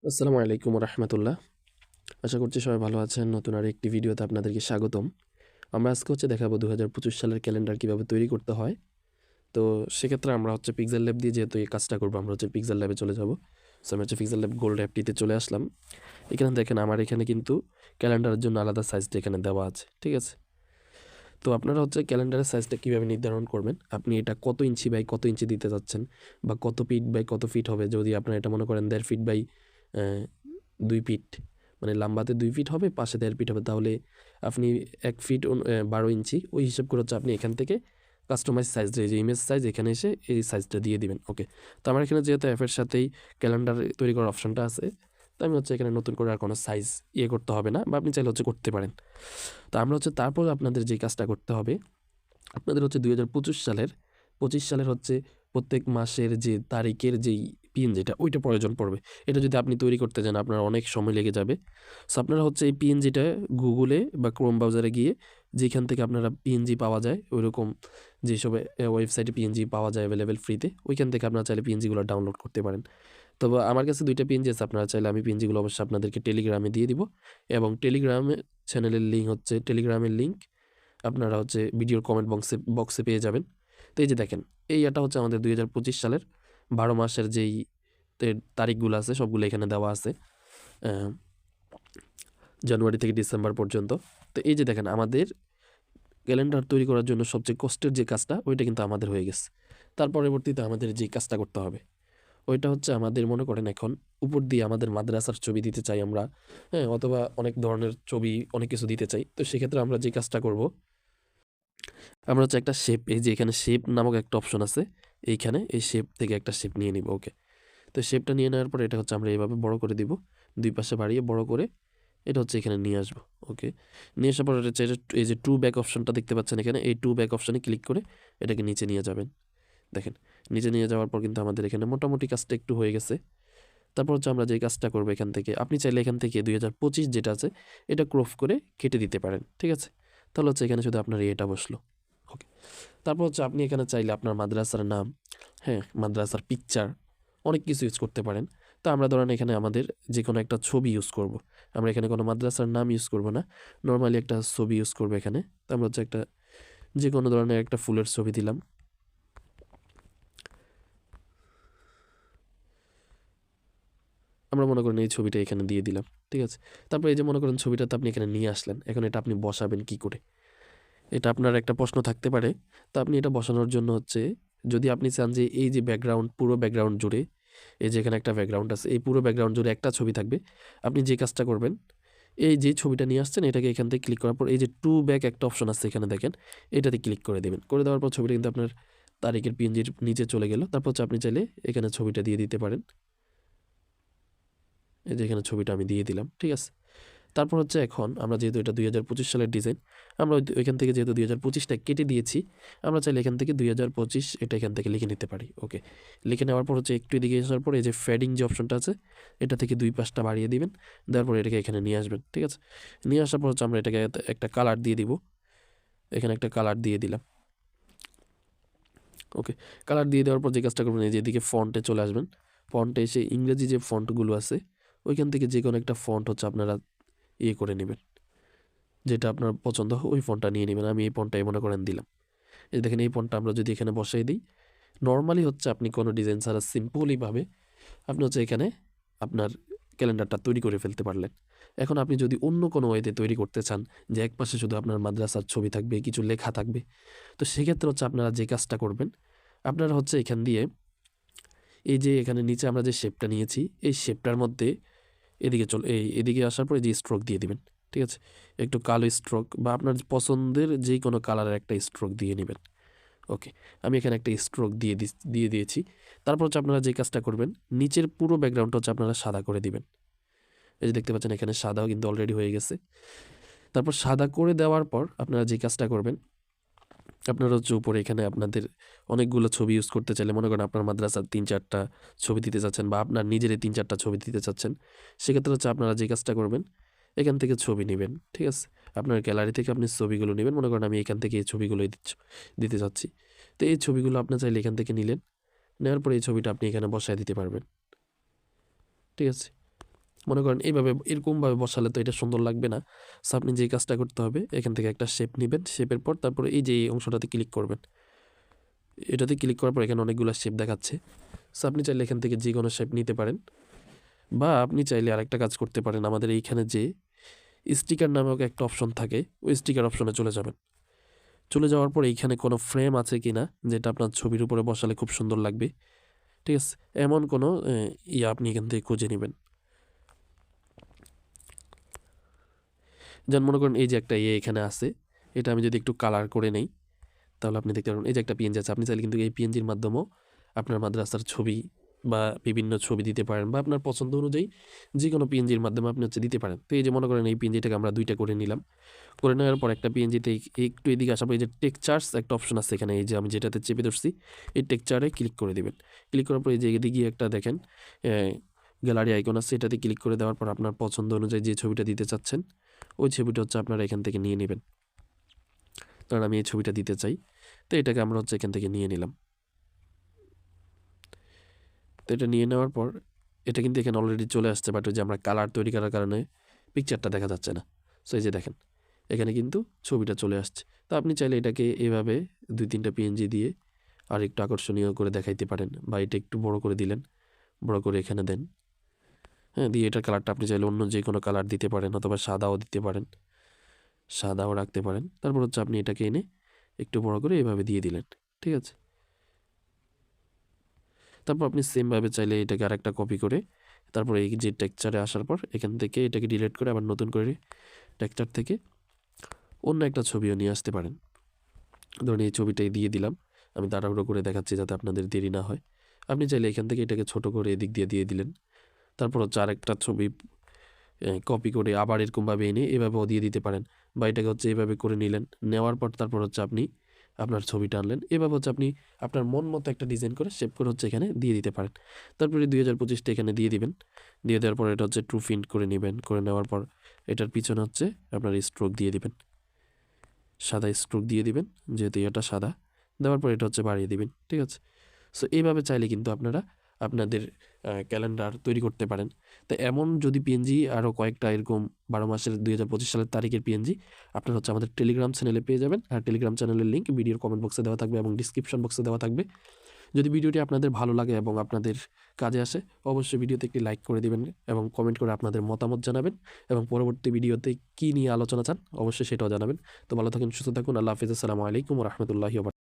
আসসালামু আলাইকুম রহমতুল্লাহ। আশা করছি সবাই ভালো আছেন। নতুন আর একটি ভিডিওতে আপনাদেরকে স্বাগতম। আমরা আজকে দেখাবো 2025 সালের ক্যালেন্ডার কীভাবে তৈরি করতে হয়। তো সেক্ষেত্রে আমরা পিক্সেল ল্যাব দিয়ে যেহেতু এই কাজটা করবো, আমরা পিক্সেল ল্যাবে চলে যাব। সো আমি পিক্সেল ল্যাব গোল্ড অ্যাপটিতে চলে আসলাম। এখানে দেখেন আমার এখানে কিন্তু ক্যালেন্ডারের জন্য আলাদা সাইজটা এখানে দেওয়া আছে, ঠিক আছে। তো আপনারা ক্যালেন্ডারের সাইজটা কীভাবে নির্ধারণ করবেন, আপনি এটা কত ইঞ্চি বাই কত ইঞ্চি দিতে যাচ্ছেন, বা কত ফিট বাই কত ফিট হবে। যদি আপনারা এটা মনে করেন 1.5 ফিট বাই 2 ফিট, মানে লাম্বাতে 2 ফিট হবে, পাশে 1.5 ফিট হবে, তাহলে আপনি 1 ফিট 12 ইঞ্চি ওই হিসাব করে আপনি এখান থেকে কাস্টমাইজ সাইজ, যে ইমেজ সাইজ, এখানে এসে এই সাইজটা দিয়ে দিবেন। ওকে, তো আমার এখানে যেহেতু অ্যাপের সাথেই ক্যালেন্ডার তৈরি করার অপশনটা আছে, তো আমি এখানে নতুন করে আর কোনো সাইজ করতে হবে না, বা আপনি চাইলে করতে পারেন। তো আমরা তারপর আপনাদের যে কাজটা করতে হবে, আপনাদের 2025 সালের 25 সালের প্রত্যেক মাসের যে তারিখের যেই পিএনজিটা ওইটা প্রয়োজন পড়বে। এটা যদি আপনি তৈরি করতে যান আপনার অনেক সময় লেগে যাবে। সো আপনারা এই পিএনজিটা গুগলে বা ক্রোম ব্রাউজারে গিয়ে যেখান থেকে আপনারা পিএনজি পাওয়া যায়, ওইরকম যেসব ওয়েবসাইটে পিএনজি পাওয়া যায় অ্যাভেলেবেল ফ্রিতে, ওইখান থেকে আপনারা চাইলে পিএনজিগুলো ডাউনলোড করতে পারেন। তবে আমার কাছে 2টা পিএনজি আছে, আপনারা চাইলে আমি পিএনজিগুলো অবশ্যই আপনাদেরকে টেলিগ্রামে দিয়ে দিব, এবং টেলিগ্রামে চ্যানেলের লিঙ্ক টেলিগ্রামের লিঙ্ক আপনারা ভিডিওর কমেন্ট বক্সে পেয়ে যাবেন। তো এই যে দেখেন, এটা আমাদের 2025 সালের 12 মাসের যেই তারিখগুলো আছে সবগুলো এখানে দেওয়া আছে, জানুয়ারি থেকে ডিসেম্বর পর্যন্ত। তো এই যে দেখেন, আমাদের ক্যালেন্ডার তৈরি করার জন্য সবচেয়ে কষ্টের যে কাজটা ওইটা কিন্তু আমাদের হয়ে গেছে। তার পরবর্তীতে আমাদের যে কাজটা করতে হবে ওইটা আমাদের মনে করেন এখন উপর দিয়ে আমাদের মাদ্রাসার ছবি দিতে চাই আমরা, অথবা অনেক ধরনের ছবি অনেক কিছু দিতে চাই। তো সেক্ষেত্রে আমরা যে কাজটা করব, আমরা একটা শেপ, এই যে এখানে শেপ নামক একটা অপশন আছে, এইখানে এই শেপ থেকে একটা শেপ নিয়ে নিব। ওকে, তো শেপটা নিয়ে নেওয়ার পরে এটা আমরা এইভাবে বড় করে দিব, দুই পাশে বাড়িয়ে বড় করে এটা এখানে নিয়ে আসবো। ওকে, নিয়ে আসার পর এই যে টু ব্যাক অপশনটা দেখতে পাচ্ছেন এখানে, এই টু ব্যাক অপশনে ক্লিক করে এটাকে নিচে নিয়ে যাবেন। দেখেন, নিচে নিয়ে যাওয়ার পর কিন্তু আমাদের এখানে মোটামুটি কাজটা একটু হয়ে গেছে। তারপর আমরা যে কাজটা করবো, এখান থেকে আপনি চাইলে এখান থেকে 2025 যেটা আছে এটা ক্রপ করে কেটে দিতে পারেন, ঠিক আছে। তাহলে এখানে শুধু আপনার এটা বসলো। ওকে, তারপর আপনি এখানে চাইলে আপনার মাদ্রাসার নাম, মাদ্রাসার পিকচার, অনেক কিছু ইউজ করতে পারেন। তো আমরা ধরেন এখানে আমাদের যে কোনো একটা ছবি ইউজ করব। আমরা এখানে কোনো মাদ্রাসার নাম ইউজ করব না, নর্মালি একটা ছবি ইউজ করবো এখানে। তো আমরা একটা যে কোনো ধরনের একটা ফুলের ছবি দিলাম। আমরা মনে করেন এই ছবিটা এখানে দিয়ে দিলাম, ঠিক আছে। তারপর এই যে মনে করেন ছবিটাতে আপনি এখানে নিয়ে আসলেন, এখন এটা আপনি বসাবেন কি করে, এটা আপনার একটা প্রশ্ন থাকতে পারে। তো আপনি এটা বসানোর জন্য যদি আপনি চান যে এই যে ব্যাকগ্রাউন্ড, পুরো ব্যাকগ্রাউন্ড জুড়ে, এই যে এখানে একটা ব্যাকগ্রাউন্ড আছে, এই পুরো ব্যাকগ্রাউন্ড জুড়ে একটা ছবি থাকবে, আপনি যে কাজটা করবেন, এই যে ছবিটা নিয়ে আসছেন এটাকে এখান থেকে ক্লিক করার পর এই যে টু ব্যাক একটা অপশন আছে এখানে দেখেন, এটাতে ক্লিক করে দেবেন। করে দেওয়ার পর ছবিটা কিন্তু আপনার তারিখের পিএনজির নিচে চলে গেল। তারপর আপনি চাইলে এখানে ছবিটা দিয়ে দিতে পারেন। এই যে এখানে ছবিটা আমি দিয়ে দিলাম, ঠিক আছে। তারপর এখন আমরা যেহেতু এটা 2025 সালের ডিজাইন, আমরা ওইখান থেকে যেহেতু 2025টা কেটে দিয়েছি, আমরা চাইলে এখান থেকে 2025 এটা এখান থেকে লিখে নিতে পারি। ওকে, লিখে নেওয়ার পর একটু এদিকে আসার পর এই যে ফেডিং যে অপশনটা আছে, এটা থেকে দুই পাশটা বাড়িয়ে দিবেন, দেওয়ার পর এটাকে এখানে নিয়ে আসবেন, ঠিক আছে। নিয়ে আসার পর আমরা এটাকে একটা কালার দিয়ে দিব, এখানে একটা কালার দিয়ে দিলাম। ওকে, কালার দিয়ে দেওয়ার পর যে কাজটা করবেন, এই যে এদিকে ফন্টে চলে আসবেন। ফন্টে এসে ইংরেজি যে ফন্টগুলো আছে ওইখান থেকে যে কোনো একটা ফন্ট আপনারা করে নেবেন, যেটা আপনার পছন্দ হয় ওই ফোনটা নিয়ে নেবেন। আমি এই ফোনটাই মনে করেন দিলাম। এই দেখেন, এই ফোনটা আমরা যদি এখানে বসাই দিই, নর্মালি আপনি কোনো ডিজাইন ছাড়া সিম্পলিভাবে আপনি এখানে আপনার ক্যালেন্ডারটা তৈরি করে ফেলতে পারলেন। এখন আপনি যদি অন্য কোনো ওয়েতে তৈরি করতে চান, যে এক পাশে শুধু আপনার মাদ্রাসার ছবি থাকবে, কিছু লেখা থাকবে, তো সেক্ষেত্রে আপনারা যে কাজটা করবেন, আপনারা এখান দিয়ে এই যে এখানে নিচে আমরা যে শেপটা নিয়েছি, এই শেপটার মধ্যে এদিকে আসার পরে যে স্ট্রোক দিয়ে দিবেন, ঠিক আছে। একটু কালো স্ট্রোক বা আপনার পছন্দের যে কোনো কালারের একটা স্ট্রোক দিয়ে নেবেন। ওকে, আমি এখানে একটা স্ট্রোক দিয়ে দিয়েছি। তারপর আপনারা যে কাজটা করবেন, নিচের পুরো ব্যাকগ্রাউন্ডটা আপনারা সাদা করে দিবেন। এই যে দেখতে পাচ্ছেন এখানে সাদাও কিন্তু অলরেডি হয়ে গেছে। তারপর সাদা করে দেওয়ার পর আপনারা যে কাজটা করবেন, আপনারা উপরে এখানে আপনাদের অনেকগুলো ছবি ইউজ করতে চাইলে, মনে করেন আপনার মাদ্রাসার 3-4টা ছবি দিতে চাচ্ছেন, বা আপনার নিজেরই 3-4টা ছবি দিতে চাচ্ছেন, সেক্ষেত্রে আপনারা যে কাজটা করবেন, এখান থেকে ছবি নেবেন, ঠিক আছে। আপনার গ্যালারি থেকে আপনি ছবিগুলো নেবেন। মনে করেন আমি এখান থেকে এই ছবিগুলোই দিতে চাচ্ছি। তো এই ছবিগুলো আপনার চাইলে এখান থেকে নিলেন, নেওয়ার পরে এই ছবিটা আপনি এখানে বসায় দিতে পারবেন, ঠিক আছে। মনে করেন এইভাবে এরকমভাবে বসালে তো এটা সুন্দর লাগবে না। সো আপনি যেই কাজটা করতে হবে, এখান থেকে একটা শেপ নেবেন, শেপের পর তারপরে এই যে এই অংশটাতে ক্লিক করবেন। এটাতে ক্লিক করার পর এখানে অনেকগুলো শেপ দেখাচ্ছে। সো আপনি চাইলে এখান থেকে যে কোনো শেপ নিতে পারেন, বা আপনি চাইলে আরেকটা কাজ করতে পারেন। আমাদের এইখানে যে স্টিকার নামক একটা অপশন থাকে, ওই স্টিকার অপশনে চলে যাবেন। চলে যাওয়ার পর এইখানে কোনো ফ্রেম আছে কি না, যেটা আপনার ছবির উপরে বসালে খুব সুন্দর লাগবে, ঠিক আছে? এমন কোনো আপনি এখান থেকে খুঁজে নেবেন। যেমন মনে করেন এই যে একটা এখানে আছে, এটা আমি যদি একটু কালার করে নেই, তাহলে আপনি দেখতে পারবেন এই যে একটা পিএনজি আছে। আপনি চাইলে কিন্তু এই পিএনজির মাধ্যমেও আপনার মাদ্রাসার ছবি বা বিভিন্ন ছবি দিতে পারেন, বা আপনার পছন্দ অনুযায়ী যে কোনো পিএনজির মাধ্যমে আপনি দিতে পারেন। তো এই যে মনে করেন এই পিএনজিটাকে আমরা 2টা করে নিলাম। করে নেওয়ার পর একটা পিএনজিতে একটু এদিকে আসার পর এই যে টেক্সচার্স একটা অপশন আছে এখানে, এই যে আমি যেটাতে চেপে ধরছি, এই টেক্সচারে ক্লিক করে দিবেন। ক্লিক করার পর এই যে এদিকে একটা দেখেন গ্যালারি আইকন আছে, এটাতে ক্লিক করে দেওয়ার পর আপনার পছন্দ অনুযায়ী যে ছবিটা দিতে চাচ্ছেন, ওই ছবিটা আপনারা এখান থেকে নিয়ে নেবেন। কারণ আমি এই ছবিটা দিতে চাই, তো এটাকে আমরা এখান থেকে নিয়ে নিলাম। তো এটা নিয়ে নেওয়ার পর এটা কিন্তু এখানে অলরেডি চলে আসছে, বাট ওই যে আমরা কালার তৈরি করার কারণে পিকচারটা দেখা যাচ্ছে না। সো এই যে দেখেন এখানে কিন্তু ছবিটা চলে আসছে। তো আপনি চাইলে এটাকে এভাবে 2-3টা পিএনজি দিয়ে আর একটু আকর্ষণীয় করে দেখাইতে পারেন, বা এটা একটু বড় করে দিলেন, বড় করে এখানে দেন, হ্যাঁ, দিয়ে এটার কালারটা আপনি চাইলে অন্য যে কোনো কালার দিতে পারেন, অথবা সাদাও দিতে পারেন, সাদাও রাখতে পারেন। তারপর আপনি এটাকে এনে একটু বড় করে এভাবে দিয়ে দিলেন, ঠিক আছে? তারপর আপনি সেমভাবে চাইলে এটাকে আরেকটা কপি করে তারপরে এই যে টেক্সচারে আসার পর এখান থেকে এটাকে ডিলিট করে আবার নতুন করে টেক্সচার থেকে অন্য একটা ছবিও নিয়ে আসতে পারেন। ধরুন এই ছবিটাই দিয়ে দিলাম, আমি তাড়াহুড়ো করে দেখাচ্ছি যাতে আপনাদের দেরি না হয়। আপনি চাইলে এখান থেকে এটাকে ছোট করে এদিক দিয়ে দিলেন। তারপর আরেকটা ছবি কপি করে আবার এরকমভাবে এনে এভাবেও দিয়ে দিতে পারেন, বা এটাকে এইভাবে করে নিলেন। নেওয়ার পর তারপর আপনি আপনার ছবিটা আনলেন। এভাবে আপনি আপনার মন মতো একটা ডিজাইন করে শেপ করে এখানে দিয়ে দিতে পারেন। তারপরে 2025টা এখানে দিয়ে দিবেন। দিয়ে দেওয়ার পর এটা ট্রু প্রিন্ট করে নেবেন। করে নেওয়ার পর এটার পিছনে আপনার স্ট্রোক দিয়ে দিবেন, সাদা স্ট্রোক দিয়ে দিবেন, যেহেতু এটা সাদা। দেওয়ার পর এটা বাড়িয়ে দিবেন, ঠিক আছে? সো এইভাবে চাইলে কিন্তু আপনারা আপনাদের ক্যালেন্ডার তৈরি করতে পারেন। তো এমন যদি পিএনজি আরও কয়েকটা এরকম 12 মাসের 2025 সালের তারিখের পিএনজি আপনার আমাদের টেলিগ্রাম চ্যানেলে পেয়ে যাবেন। আর টেলিগ্রাম চ্যানেলের লিঙ্ক ভিডিওর কমেন্ট বক্সে দেওয়া থাকবে এবং ডিসক্রিপশন বক্সে দেওয়া থাকবে। যদি ভিডিওটি আপনাদের ভালো লাগে এবং আপনাদের কাজে আসে, অবশ্যই ভিডিওতে একটি লাইক করে দিবেন এবং কমেন্ট করে আপনাদের মতামত জানাবেন, এবং পরবর্তী ভিডিওতে কী নিয়ে আলোচনা চান অবশ্যই সেটাও জানাবেন। তো ভালো থাকুন, সুস্থ থাকুন। আল্লাহ হাফিজ। আসসালামু আলাইকুম ওয়া রাহমাতুল্লাহি ওয়া বারাকাতুহু।